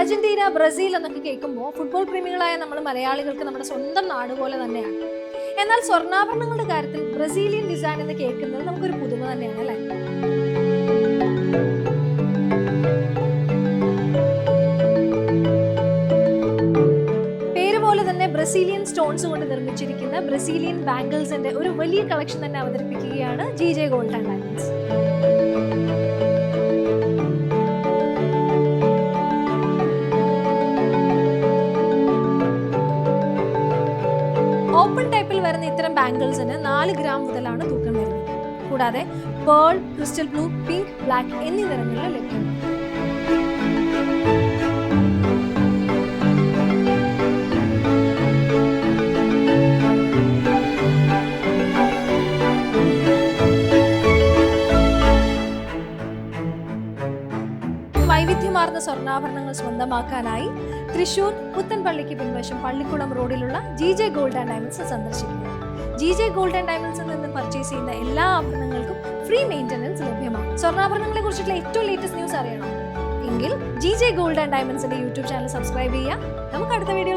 Argentina, Brazil എന്നൊക്കെ കേൾക്കുമ്പോൾ football പ്രേമികളായ നമ്മൾ മലയാളികൾക്ക് നമ്മുടെ സ്വന്തം നാട് പോലെ തന്നെയാണ്. എന്നാൽ സ്വർണ്ണാഭരണങ്ങളുടെ കാര്യത്തിൽ ബ്രസീലിയൻ ഡിസൈൻ എന്ന് കേൾക്കുന്നത് നമുക്കൊരു പുതുമ തന്നെയാണ് അല്ലേ? പേര് പോലെ തന്നെ ബ്രസീലിയൻ സ്റ്റോൺസ് കൊണ്ട് നിർമ്മിച്ചിരിക്കുന്ന ബ്രസീലിയൻ ബാംഗിൾസിന്റെ ഒരു വലിയ കളക്ഷൻ തന്നെ അവതരിപ്പിക്കുകയാണ് GJ gold and diamonds. Open ടൈപ്പിൽ വരുന്ന ഇത്തരം ബാംഗിൾസിന് 4 ഗ്രാം മുതലാണ് തൂക്കം വരുന്നത്. കൂടാതെ pearl, crystal blue, pink, black എന്നീ നിറങ്ങളിൽ ലഭ്യമാണ്. വൈവിധ്യമാർന്ന സ്വർണ്ണാഭരണങ്ങൾ സ്വന്തമാക്കാനായി തൃശൂർ പുത്തൻപള്ളിക്ക് പിൻവശം പള്ളിക്കുളം റോഡിലുള്ള GJ ഗോൾഡ് ആൻഡ് ഡയമണ്ട്സ് സന്ദർശിക്കുക. GJ ഗോൾഡ് ആൻഡ് ഡയമണ്ട്സിൽ നിന്ന് പർച്ചേസ് ചെയ്യുന്ന എല്ലാ ആഭരണങ്ങൾക്കും ഫ്രീ മെയിൻ്റനൻസ് ലഭ്യമാണ്. സ്വർണ്ണാഭരണങ്ങളെ കുറിച്ചിട്ടുള്ള ഏറ്റവും ലേറ്റസ്റ്റ് ന്യൂസ് അറിയണം എങ്കിൽ GJ ഗോൾഡ് ആൻഡ് ഡയമണ്ട്സിന്റെ യൂട്യൂബ് ചാനൽ സബ്സ്ക്രൈബ് ചെയ്യുക. നമുക്ക് അടുത്ത വീഡിയോ